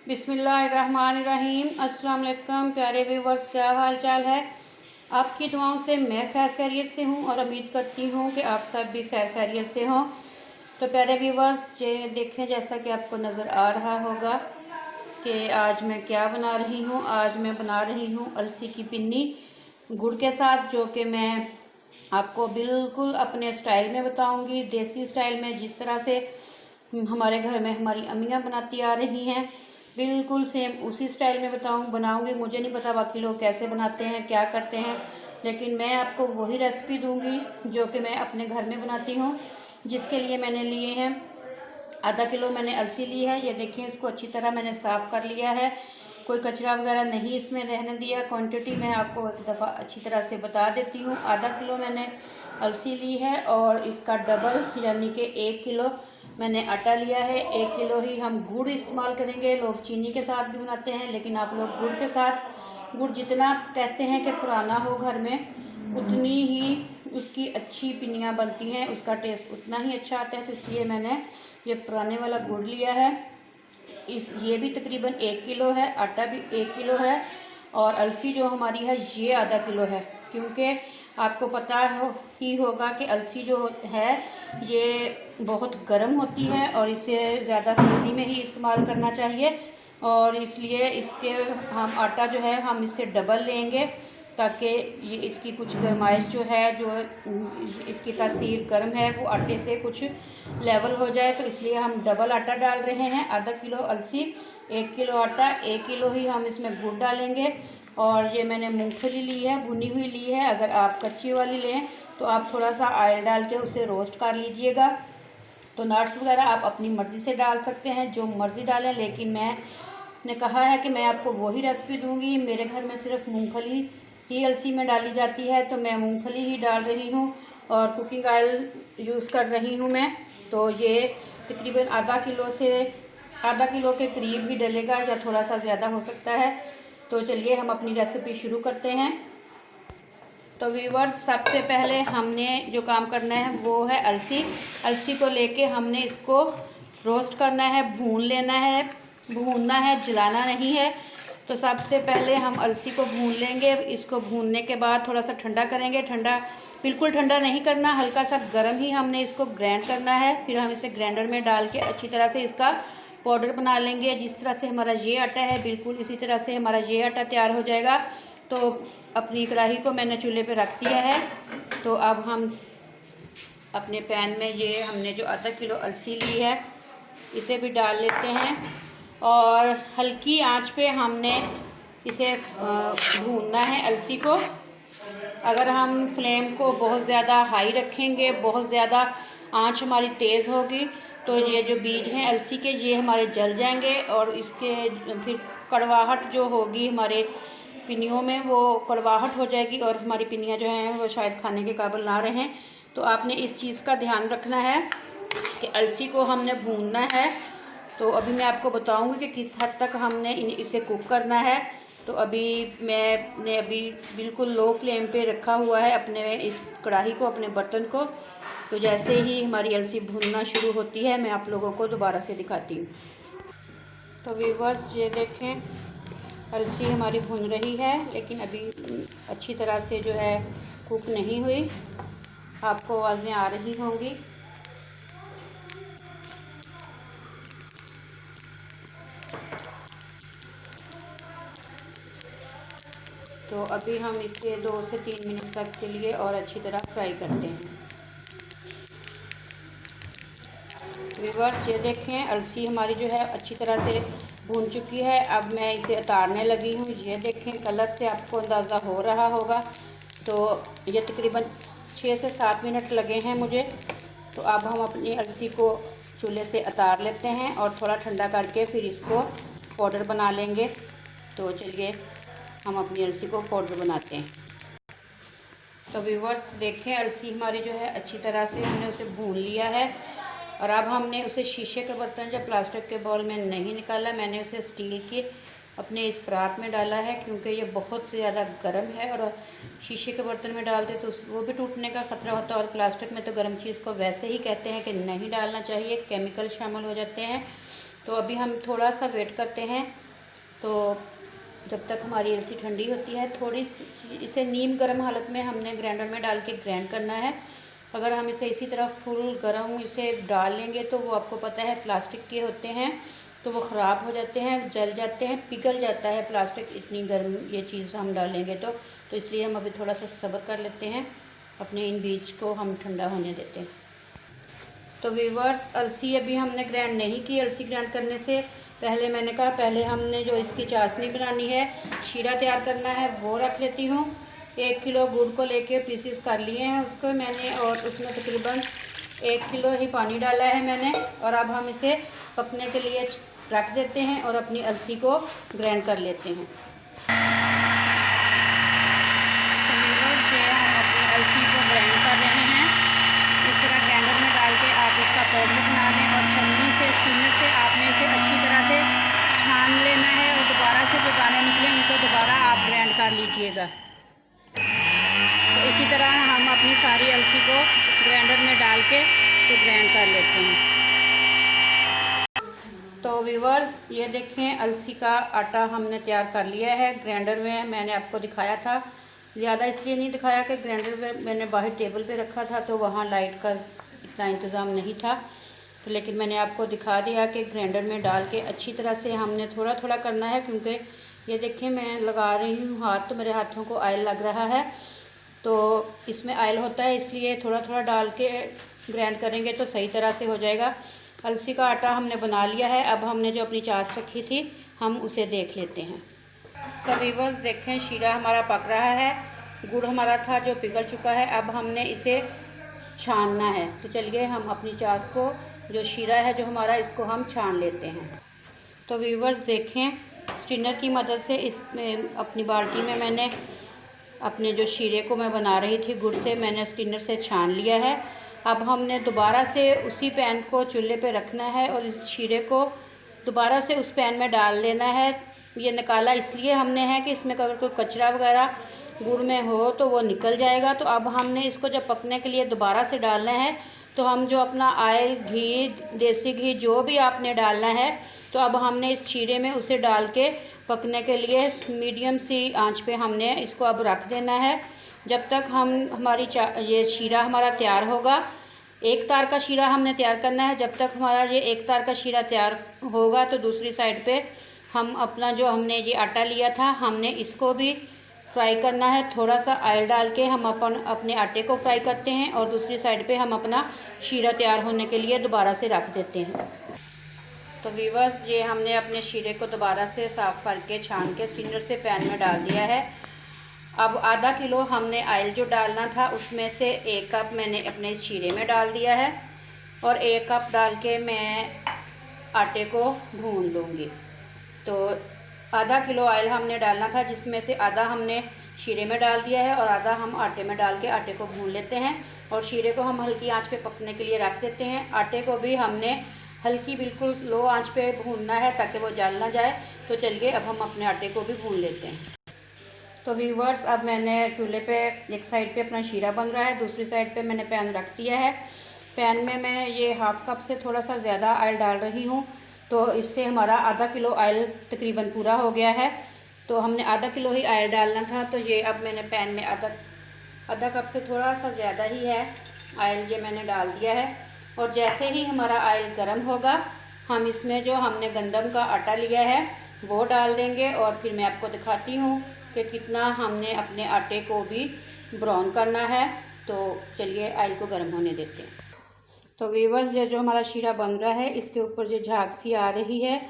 बिस्मिल्लाहिर्रहमानिर्रहीम। अस्सलाम वालेकुम प्यारे व्यूवर्स, क्या हाल चाल है। आपकी दुआओं से मैं खैर खैरियत से हूँ और उम्मीद करती हूँ कि आप सब भी खैर खैरियत से हों। तो प्यारे व्यूवर्स, ये देखें, जैसा कि आपको नज़र आ रहा होगा कि आज मैं क्या बना रही हूँ। आज मैं बना रही हूँ अलसी की पिन्नी गुड़ के साथ, जो कि मैं आपको बिल्कुल अपने स्टाइल में बताऊँगी, देसी स्टाइल में, जिस तरह से हमारे घर में हमारी अम्मियाँ बनाती आ रही हैं, बिल्कुल सेम उसी स्टाइल में बनाऊंगी। मुझे नहीं पता बाकी लोग कैसे बनाते हैं, क्या करते हैं, लेकिन मैं आपको वही रेसिपी दूंगी जो कि मैं अपने घर में बनाती हूँ। जिसके लिए मैंने लिए हैं आधा किलो मैंने अलसी ली है। ये देखिए, इसको अच्छी तरह मैंने साफ़ कर लिया है, कोई कचरा वगैरह नहीं इसमें रहने दिया। क्वांटिटी मैं आपको एक दफ़ा अच्छी तरह से बता देती हूँ। आधा किलो मैंने अलसी ली है और इसका डबल यानी कि 1 किलो मैंने आटा लिया है। 1 किलो ही हम गुड़ इस्तेमाल करेंगे। लोग चीनी के साथ भी बनाते हैं, लेकिन आप लोग गुड़ के साथ, गुड़ जितना कहते हैं कि पुराना हो घर में, उतनी ही उसकी अच्छी पिन्नियाँ बनती हैं, उसका टेस्ट उतना ही अच्छा आता है। तो इसलिए मैंने ये पुराने वाला गुड़ लिया है। ये भी तकरीबन 1 किलो है, आटा भी 1 किलो है और अलसी जो हमारी है ये आधा किलो है। क्योंकि आपको पता ही होगा कि अलसी जो है ये बहुत गर्म होती है और इसे ज़्यादा सर्दी में ही इस्तेमाल करना चाहिए, और इसलिए इसके हम आटा जो है हम इससे डबल लेंगे, ताकि ये इसकी कुछ गर्माइश जो है, जो इसकी तासीर गर्म है, वो आटे से कुछ लेवल हो जाए। तो इसलिए हम डबल आटा डाल रहे हैं। आधा किलो अलसी, 1 किलो आटा, 1 किलो ही हम इसमें गुड़ डालेंगे। और ये मैंने मूंगफली ली है, भुनी हुई ली है। अगर आप कच्ची वाली लें तो आप थोड़ा सा ऑयल डाल के उसे रोस्ट कर लीजिएगा। तो नट्स वगैरह आप अपनी मर्ज़ी से डाल सकते हैं, जो मर्ज़ी डालें, लेकिन मैंने कहा है कि मैं आपको वही रेसिपी दूंगी। मेरे घर में सिर्फ मूंगफली ही अलसी में डाली जाती है, तो मैं मूंगफली ही डाल रही हूँ और कुकिंग ऑयल यूज़ कर रही हूँ मैं। तो ये तकरीबन आधा किलो के करीब ही डलेगा, या थोड़ा सा ज़्यादा हो सकता है। तो चलिए हम अपनी रेसिपी शुरू करते हैं। तो व्यूवर्स, सबसे पहले हमने जो काम करना है वो है अलसी को लेके हमने इसको रोस्ट करना है, भून लेना है। भूनना है, जलाना नहीं है। तो सबसे पहले हम अलसी को भून लेंगे। इसको भूनने के बाद थोड़ा सा ठंडा करेंगे। बिल्कुल ठंडा नहीं करना, हल्का सा गर्म ही हमने इसको ग्राइंड करना है। फिर हम इसे ग्राइंडर में डाल के अच्छी तरह से इसका पाउडर बना लेंगे। जिस तरह से हमारा ये आटा है, बिल्कुल इसी तरह से हमारा ये आटा तैयार हो जाएगा। तो अपनी कढ़ाई को मैंने चूल्हे पे रख दिया है। तो अब हम अपने पैन में ये हमने जो आधा किलो अलसी ली है इसे भी डाल लेते हैं, और हल्की आंच पे हमने इसे भूनना है अलसी को। अगर हम फ्लेम को बहुत ज़्यादा हाई रखेंगे, बहुत ज़्यादा आंच हमारी तेज़ होगी, तो ये जो बीज हैं अलसी के ये हमारे जल जाएंगे, और इसके फिर कड़वाहट जो होगी हमारे पिन्नियों में, वो कड़वाहट हो जाएगी और हमारी पिन्नियाँ जो हैं वो शायद खाने के काबिल ना रहें। तो आपने इस चीज़ का ध्यान रखना है कि अलसी को हमने भूनना है। तो अभी मैं आपको बताऊंगी कि किस हद तक हमने इसे कुक करना है। तो मैंने अभी बिल्कुल लो फ्लेम पे रखा हुआ है अपने इस कढ़ाई को, अपने बर्तन को। तो जैसे ही हमारी अलसी भूनना शुरू होती है मैं आप लोगों को दोबारा से दिखाती हूँ। तो व्यूअर्स, ये देखें, अलसी हमारी भुन रही है, लेकिन अभी अच्छी तरह से जो है कुक नहीं हुई। आपको आवाज़ें आ रही होंगी। तो अभी हम इसे 2 से 3 मिनट तक के लिए और अच्छी तरह फ्राई करते हैं। व्यूअर्स, ये देखें, अलसी हमारी जो है अच्छी तरह से भून चुकी है। अब मैं इसे उतारने लगी हूँ। ये देखें, कलर से आपको अंदाज़ा हो रहा होगा। तो ये तकरीबन 6 से 7 मिनट लगे हैं मुझे। तो अब हम अपनी अलसी को चूल्हे से उतार लेते हैं और थोड़ा ठंडा करके फिर इसको पाउडर बना लेंगे। तो चलिए हम अपनी अलसी को पाउडर बनाते हैं। तो व्यूअर्स देखें, अलसी हमारी जो है अच्छी तरह से हमने उसे भून लिया है, और अब हमने उसे शीशे के बर्तन या प्लास्टिक के बाउल में नहीं निकाला। मैंने उसे स्टील के अपने इस परात में डाला है, क्योंकि ये बहुत ज़्यादा गर्म है, और शीशे के बर्तन में डालते तो वो भी टूटने का ख़तरा होता है। और प्लास्टिक में तो गर्म चीज़ को वैसे ही कहते हैं कि नहीं डालना चाहिए, केमिकल शामिल हो जाते हैं। तो अभी हम थोड़ा सा वेट करते हैं। तो जब तक हमारी अलसी ठंडी होती है, थोड़ी सी इसे नीम गर्म हालत में हमने ग्राइंडर में डाल के ग्राइंड करना है। अगर हम इसे इसी तरह फुल गर्म इसे डाल लेंगे तो वो आपको पता है प्लास्टिक के होते हैं, तो वो ख़राब हो जाते हैं, जल जाते हैं, पिघल जाता है प्लास्टिक, इतनी गर्म ये चीज़ हम डालेंगे तो इसलिए हम अभी थोड़ा सा सब्र कर लेते हैं, अपने इन बीज को हम ठंडा होने देते हैं। तो व्यूअर्स, अलसी अभी हमने ग्राइंड नहीं की। अलसी ग्राइंड करने से पहले मैंने कहा पहले हमने जो इसकी चाशनी बनानी है, शीरा तैयार करना है, वो रख लेती हूँ। 1 किलो गुड़ को लेके पीसीस कर लिए हैं उसको मैंने, और उसमें तकरीबन 1 किलो ही पानी डाला है मैंने। और अब हम इसे पकने के लिए रख देते हैं और अपनी अलसी को ग्राइंड कर लेते हैं। तो व्यूअर्स, हम अपनी अलसी को ग्राइंड कर रहे हैं। इस तरह ग्राइंडर में डाल के आप इसका पाउडर बना लें और छन्नी से स्टीमर से आपने इसे अच्छी तरह से छान लेना है और दोबारा से जो दाने निकले उनको दोबारा आप ग्राइंड कर लीजिएगा। तो इसी तरह हम अपनी सारी अलसी को ग्राइंडर में डाल के तो ग्राइंड कर लेते हैं। तो व्यूअर्स, ये देखें अलसी का आटा हमने तैयार कर लिया है। ग्राइंडर में मैंने आपको दिखाया था, ज़्यादा इसलिए नहीं दिखाया कि ग्राइंडर में मैंने बाहर टेबल पे रखा था तो वहाँ लाइट का इतना इंतज़ाम नहीं था, तो लेकिन मैंने आपको दिखा दिया कि ग्राइंडर में डाल के अच्छी तरह से हमने थोड़ा थोड़ा करना है, क्योंकि ये देखिए मैं लगा रही हूँ हाथ, तो मेरे हाथों को ऑयल लग रहा है, तो इसमें ऑयल होता है, इसलिए थोड़ा थोड़ा डाल के ग्राइंड करेंगे तो सही तरह से हो जाएगा। अलसी का आटा हमने बना लिया है। अब हमने जो अपनी चाश रखी थी हम उसे देख लेते हैं। तो व्यूअर्स देखें, शीरा हमारा पक रहा है, गुड़ हमारा था जो पिघल चुका है। अब हमने इसे छानना है, तो चलिए हम अपनी चाश को, जो शीरा है जो हमारा, इसको हम छान लेते हैं। तो व्यूअर्स देखें, स्ट्रेनर की मदद से इसमें अपनी बाल्टी में मैंने अपने जो शीरे को मैं बना रही थी गुड़ से, मैंने स्ट्रेनर से छान लिया है। अब हमने दोबारा से उसी पैन को चूल्हे पे रखना है और इस शीरे को दोबारा से उस पैन में डाल लेना है। ये निकाला इसलिए हमने है कि इसमें अगर कोई कचरा वगैरह गुड़ में हो तो वो निकल जाएगा। तो अब हमने इसको जब पकने के लिए दोबारा से डालना है, तो हम जो अपना ऑयल, घी, देसी घी जो भी आपने डालना है, तो अब हमने इस शीरे में उसे डाल के पकने के लिए मीडियम सी आंच पे हमने इसको अब रख देना है। जब तक हमारी ये शीरा हमारा तैयार होगा। एक तार का शीरा हमने तैयार करना है। जब तक हमारा ये एक तार का शीरा तैयार होगा तो दूसरी साइड पे हम अपना जो हमने ये आटा लिया था हमने इसको भी फ्राई करना है। थोड़ा सा ऑयल डाल के हम अपने आटे को फ्राई करते हैं और दूसरी साइड पे हम अपना शीरा तैयार होने के लिए दोबारा से रख देते हैं। तो व्यूअर्स, ये हमने अपने शीरे को दोबारा से साफ़ करके छान के स्ट्रेनर से पैन में डाल दिया है। अब आधा किलो हमने ऑयल जो डालना था उसमें से 1 कप मैंने अपने शीरे में डाल दिया है और 1 कप डाल के मैं आटे को भून लूँगी। तो आधा किलो ऑयल हमने डालना था, जिसमें से आधा हमने शीरे में डाल दिया है और आधा हम आटे में डाल के आटे को भून लेते हैं और शीरे को हम हल्की आंच पे पकने के लिए रख देते हैं। आटे को भी हमने हल्की, बिल्कुल लो आंच पे भूनना है ताकि वो जल ना जाए। तो चलिए अब हम अपने आटे को भी भून लेते हैं। तो व्यूअर्स, अब मैंने चूल्हे पे एक साइड पे अपना शीरा बन रहा है, दूसरी साइड पे मैंने पैन रख दिया है। पैन में मैं ये हाफ़ कप से थोड़ा सा ज़्यादा ऑयल डाल रही हूँ, तो इससे हमारा आधा किलो ऑयल तकरीबन पूरा हो गया है। तो हमने आधा किलो ही ऑयल डालना था, तो ये अब मैंने पैन में आधा कप से थोड़ा सा ज़्यादा ही है ऑयल ये मैंने डाल दिया है। और जैसे ही हमारा ऑयल गर्म होगा हम इसमें जो हमने गंदम का आटा लिया है वो डाल देंगे और फिर मैं आपको दिखाती हूँ कि कितना हमने अपने आटे को भी ब्राउन करना है। तो चलिए ऑयल को गर्म होने देते हैं। तो व्यूअर्स, ये जो हमारा शीरा बन रहा है इसके ऊपर ये झाग सी आ रही है,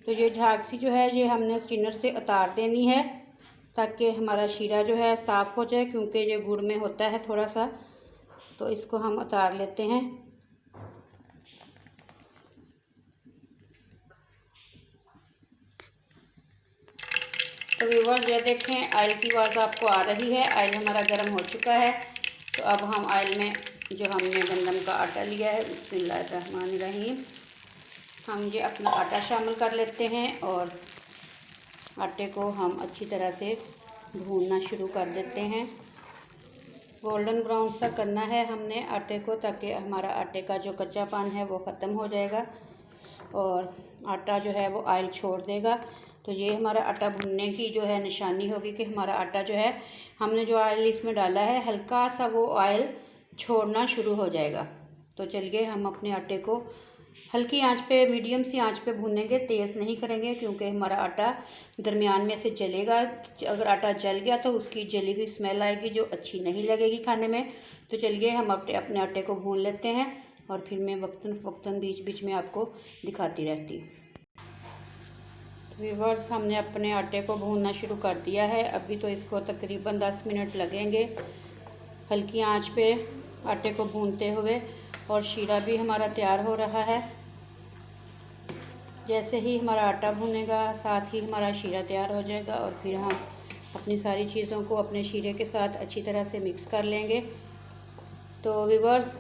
तो ये झाग सी जो है ये हमने स्ट्रेनर से उतार देनी है ताकि हमारा शीरा जो है साफ़ हो जाए, क्योंकि ये गुड़ में होता है थोड़ा सा। तो इसको हम उतार लेते हैं। तो व्यूअर्स, ये देखें ऑयल की आवाज़ आपको आ रही है, ऑयल हमारा गर्म हो चुका है। तो अब हम ऑयल में जो हमने गंदम का आटा लिया है, बिस्मिल्लाहिर्रहमानिर्रहीम, हम ये अपना आटा शामिल कर लेते हैं और आटे को हम अच्छी तरह से भूनना शुरू कर देते हैं। गोल्डन ब्राउन सा करना है हमने आटे को, ताकि हमारा आटे का जो कच्चापन है वो ख़त्म हो जाएगा। और आटा जो है वो ऑयल छोड़ देगा। तो ये हमारा आटा भुनने की जो है निशानी होगी कि हमारा आटा जो है, हमने जो ऑयल इसमें डाला है हल्का सा वो ऑयल छोड़ना शुरू हो जाएगा। तो चलिए हम अपने आटे को हल्की आंच पे, मीडियम सी आंच पे भूनेंगे, तेज़ नहीं करेंगे क्योंकि हमारा आटा दरमियान में से जलेगा। अगर आटा जल गया तो उसकी जली हुई स्मेल आएगी जो अच्छी नहीं लगेगी खाने में। तो चलिए हम अपने आटे को भून लेते हैं और फिर मैं वक्तन बीच बीच में आपको दिखाती रहती हूँ। व्यूअर्स, हमने अपने आटे को भूनना शुरू कर दिया है। अभी तो इसको तकरीबन 10 मिनट लगेंगे हल्की आंच पे आटे को भूनते हुए। और शीरा भी हमारा तैयार हो रहा है। जैसे ही हमारा आटा भुनेगा साथ ही हमारा शीरा तैयार हो जाएगा और फिर हम अपनी सारी चीज़ों को अपने शीरे के साथ अच्छी तरह से मिक्स कर लेंगे। तो व्यूअर्स,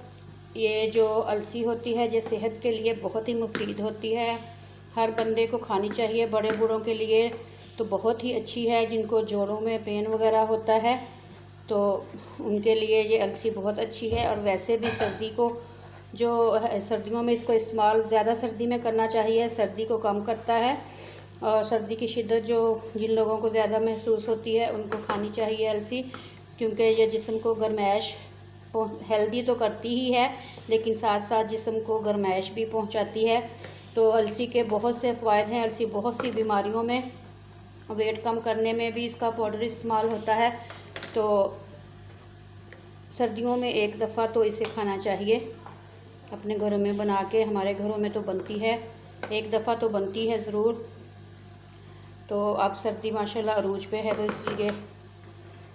ये जो अलसी होती है ये सेहत के लिए बहुत ही मुफीद होती है, हर बंदे को खानी चाहिए। बड़े बूढ़ों के लिए तो बहुत ही अच्छी है, जिनको जोड़ों में पेन वगैरह होता है तो उनके लिए ये अलसी बहुत अच्छी है। और वैसे भी सर्दी को जो सर्दियों में इसको इस्तेमाल ज़्यादा सर्दी में करना चाहिए, सर्दी को कम करता है। और सर्दी की शिद्दत जो जिन लोगों को ज़्यादा महसूस होती है उनको खानी चाहिए अलसी, क्योंकि ये जिस्म को गर्माइश हेल्दी तो करती ही है लेकिन साथ साथ जिस्म को गर्माइश भी पहुंचाती है। तो अलसी के बहुत से फ़ायदे हैं। अलसी बहुत सी बीमारियों में, वेट कम करने में भी इसका पाउडर इस्तेमाल होता है। तो सर्दियों में एक दफ़ा तो इसे खाना चाहिए, अपने घरों में बना के। हमारे घरों में तो बनती है, एक दफ़ा तो बनती है ज़रूर। तो अब सर्दी माशाल्लाह अरूज पे है तो इसलिए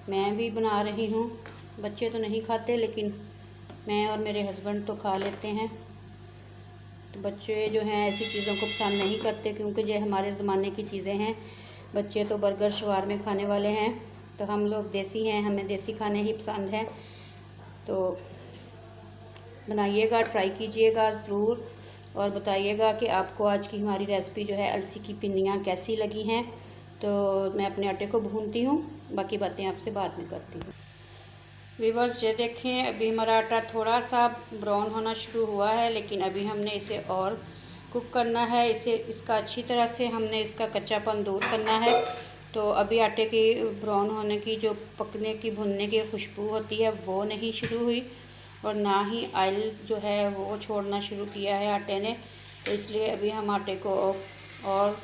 मैं भी बना रही हूँ। बच्चे तो नहीं खाते लेकिन मैं और मेरे हस्बैंड तो खा लेते हैं। तो बच्चे जो हैं ऐसी चीज़ों को पसंद नहीं करते क्योंकि ये हमारे ज़माने की चीज़ें हैं। बच्चे तो बर्गर शवारमे खाने वाले हैं, तो हम लोग देसी हैं, हमें देसी खाने ही पसंद हैं। तो बनाइएगा, ट्राई कीजिएगा ज़रूर और बताइएगा कि आपको आज की हमारी रेसिपी जो है अलसी की पिन्नियाँ कैसी लगी हैं। तो मैं अपने आटे को भूनती हूँ, बाकी बातें आपसे बाद में करती हूँ। व्यूअर्स, ये देखें अभी हमारा आटा थोड़ा सा ब्राउन होना शुरू हुआ है, लेकिन अभी हमने इसे और कुक करना है। इसका अच्छी तरह से हमने इसका कच्चापन दूर करना है। तो अभी आटे की ब्राउन होने की, जो पकने की, भुनने की खुशबू होती है वो नहीं शुरू हुई और ना ही ऑयल जो है वो छोड़ना शुरू किया है आटे ने। तो इसलिए अभी हम आटे को और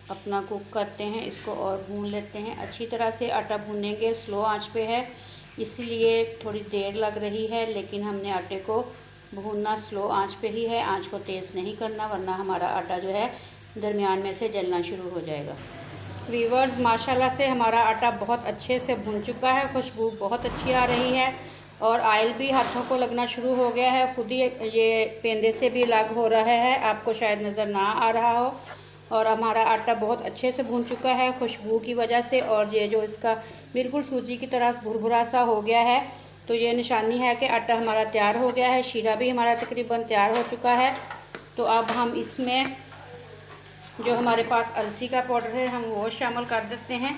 अपना कुक करते हैं, इसको और भून लेते हैं अच्छी तरह से। आटा भूनेंगे, स्लो आंच पे है इसलिए थोड़ी देर लग रही है, लेकिन हमने आटे को भूनना स्लो आंच पे ही है, आंच को तेज़ नहीं करना वरना हमारा आटा जो है दरमियान में से जलना शुरू हो जाएगा। व्यूअर्स, माशाल्लाह से हमारा आटा बहुत अच्छे से भुन चुका है, खुशबू बहुत अच्छी आ रही है और ऑयल भी हाथों को लगना शुरू हो गया है। खुद ही ये पेंदे से भी अलग हो रहा है, आपको शायद नज़र ना आ रहा हो। और हमारा आटा बहुत अच्छे से भून चुका है खुशबू की वजह से। और ये जो इसका बिल्कुल सूजी की तरह भुरभुरा सा हो गया है, तो ये निशानी है कि आटा हमारा तैयार हो गया है। शीरा भी हमारा तकरीबन तैयार हो चुका है। तो अब हम इसमें जो हमारे पास अलसी का पाउडर है हम वो शामिल कर देते हैं।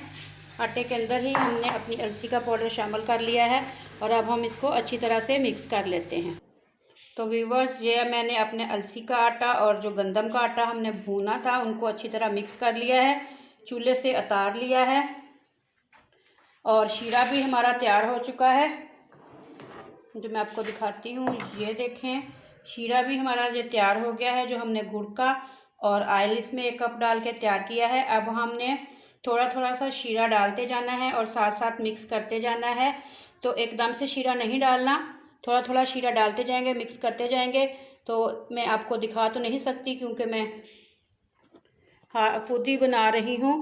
आटे के अंदर ही हमने अपनी अलसी का पाउडर शामिल कर लिया है और अब हम इसको अच्छी तरह से मिक्स कर लेते हैं। तो व्यूअर्स, ये मैंने अपने अलसी का आटा और जो गंदम का आटा हमने भूना था उनको अच्छी तरह मिक्स कर लिया है, चूल्हे से उतार लिया है और शीरा भी हमारा तैयार हो चुका है, जो मैं आपको दिखाती हूँ। ये देखें, शीरा भी हमारा ये तैयार हो गया है, जो हमने गुड़ का और ऑयल इसमें 1 कप डाल के तैयार किया है। अब हमने थोड़ा थोड़ा सा शीरा डालते जाना है और साथ साथ मिक्स करते जाना है। तो एकदम से शीरा नहीं डालना, थोड़ा थोड़ा शीरा डालते जाएंगे, मिक्स करते जाएंगे। तो मैं आपको दिखा तो नहीं सकती क्योंकि मैं खुद ही बना रही हूँ।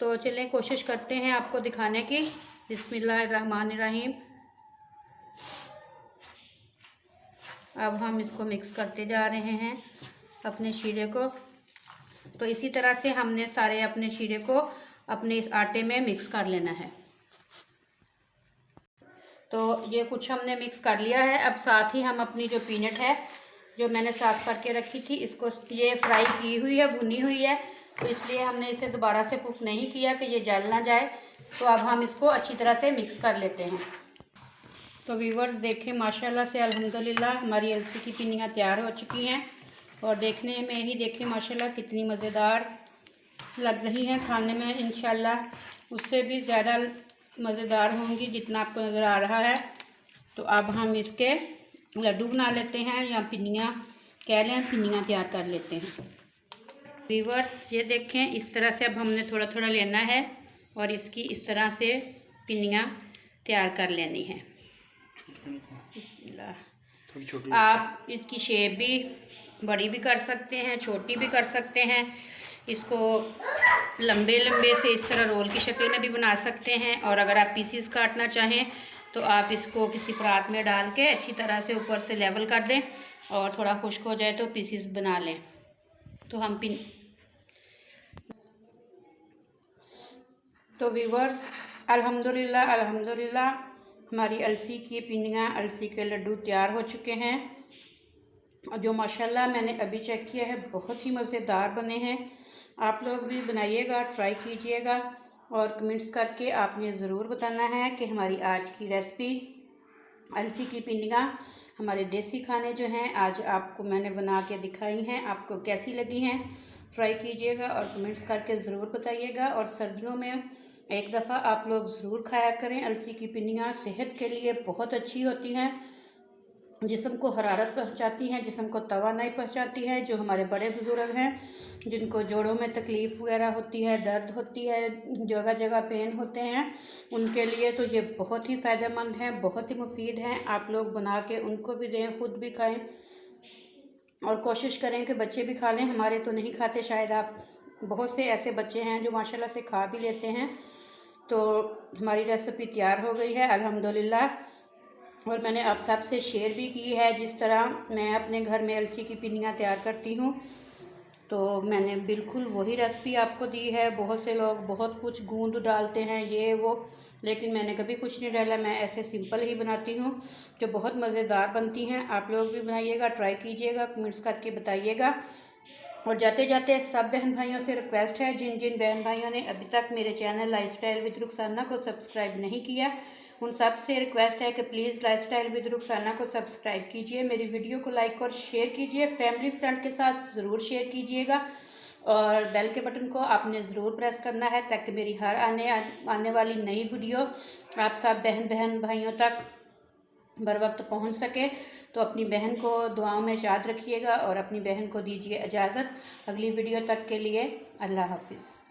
तो चलें कोशिश करते हैं आपको दिखाने की। बिस्मिल्लाहिर्रहमानिर्रहीम। अब हम इसको मिक्स करते जा रहे हैं अपने शीरे को। तो इसी तरह से हमने सारे अपने शीरे को अपने इस आटे में मिक्स कर लेना है। तो ये कुछ हमने मिक्स कर लिया है। अब साथ ही हम अपनी जो पीनट है जो मैंने साफ करके रखी थी, इसको, ये फ्राई की हुई है, भुनी हुई है, तो इसलिए हमने इसे दोबारा से कुक नहीं किया कि ये जल ना जाए। तो अब हम इसको अच्छी तरह से मिक्स कर लेते हैं। तो व्यूअर्स देखें, माशाल्लाह से अल्हम्दुलिल्लाह हमारी अलसी की पिन्नियाँ तैयार हो चुकी हैं और देखने में ही देखिए माशाल्लाह कितनी मज़ेदार लग रही है। खाने में इंशाल्लाह उससे भी ज़्यादा मज़ेदार होंगी जितना आपको नज़र आ रहा है। तो अब हम इसके लड्डू बना लेते हैं या पिन्नियाँ कह लें, पिन्नियाँ तैयार कर लेते हैं। व्यूअर्स ये देखें, इस तरह से अब हमने थोड़ा थोड़ा लेना है और इसकी इस तरह से पिन्नियाँ तैयार कर लेनी है। आप इसकी शेप भी बड़ी भी कर सकते हैं, छोटी भी कर सकते हैं। इसको लंबे लंबे से इस तरह रोल की शक्ल में भी बना सकते हैं, और अगर आप पीसीस काटना चाहें तो आप इसको किसी परात में डाल के अच्छी तरह से ऊपर से लेवल कर दें और थोड़ा खुश्क हो जाए तो पीसीस बना लें। तो हम तो व्यूअर्स अल्हम्दुलिल्लाह हमारी अलसी की पिन्नियाँ, अलसी के लड्डू तैयार हो चुके हैं। और जो माशाल्लाह मैंने अभी चेक किया है बहुत ही मज़ेदार बने हैं। आप लोग भी बनाइएगा, ट्राई कीजिएगा और कमेंट्स करके आपने ज़रूर बताना है कि हमारी आज की रेसिपी अलसी की पिन्नियाँ, हमारे देसी खाने जो हैं आज आपको मैंने बना के दिखाई हैं, आपको कैसी लगी हैं। ट्राई कीजिएगा और कमेंट्स करके ज़रूर बताइएगा। और सर्दियों में एक दफ़ा आप लोग ज़रूर खाया करें। अलसी की पिन्नियाँ सेहत के लिए बहुत अच्छी होती हैं, जिस्म को हरारत पहुंचाती हैं, जिस्म को तवानाई पहुंचाती है। जो हमारे बड़े बुज़ुर्ग हैं जिनको जोड़ों में तकलीफ़ वगैरह होती है, दर्द होती है, जगह जगह पेन होते हैं, उनके लिए तो ये बहुत ही फ़ायदेमंद हैं, बहुत ही मुफीद हैं। आप लोग बना के उनको भी दें, ख़ुद भी खाएं और कोशिश करें कि बच्चे भी खा लें। हमारे तो नहीं खाते, शायद आप बहुत से ऐसे बच्चे हैं जो माशाल्लाह से खा भी लेते हैं। तो हमारी रेसिपी तैयार हो गई है अल्हम्दुलिल्लाह, और मैंने आप सब से शेयर भी की है। जिस तरह मैं अपने घर में अलसी की पिन्नियाँ तैयार करती हूँ तो मैंने बिल्कुल वही रेसिपी आपको दी है। बहुत से लोग बहुत कुछ गूंद डालते हैं ये वो, लेकिन मैंने कभी कुछ नहीं डाला। मैं ऐसे सिंपल ही बनाती हूँ जो बहुत मज़ेदार बनती हैं। आप लोग भी बनाइएगा, ट्राई कीजिएगा, कमेंट्स करके बताइएगा। और जाते जाते सब बहन भाइयों से रिक्वेस्ट है, जिन जिन बहन भाइयों ने अभी तक मेरे चैनल लाइफस्टाइल विद रुखसाना को सब्सक्राइब नहीं किया, उन सब से रिक्वेस्ट है कि प्लीज़ लाइफस्टाइल विद रुखसाना को सब्सक्राइब कीजिए, मेरी वीडियो को लाइक और शेयर कीजिए, फैमिली फ्रेंड के साथ ज़रूर शेयर कीजिएगा। और बेल के बटन को आपने ज़रूर प्रेस करना है ताकि मेरी हर आने वाली नई वीडियो आप सब बहन भाइयों तक बर वक्त पहुँच सके। तो अपनी बहन को दुआओं में याद रखिएगा और अपनी बहन को दीजिए इजाज़त। अगली वीडियो तक के लिए अल्लाह हाफिज़।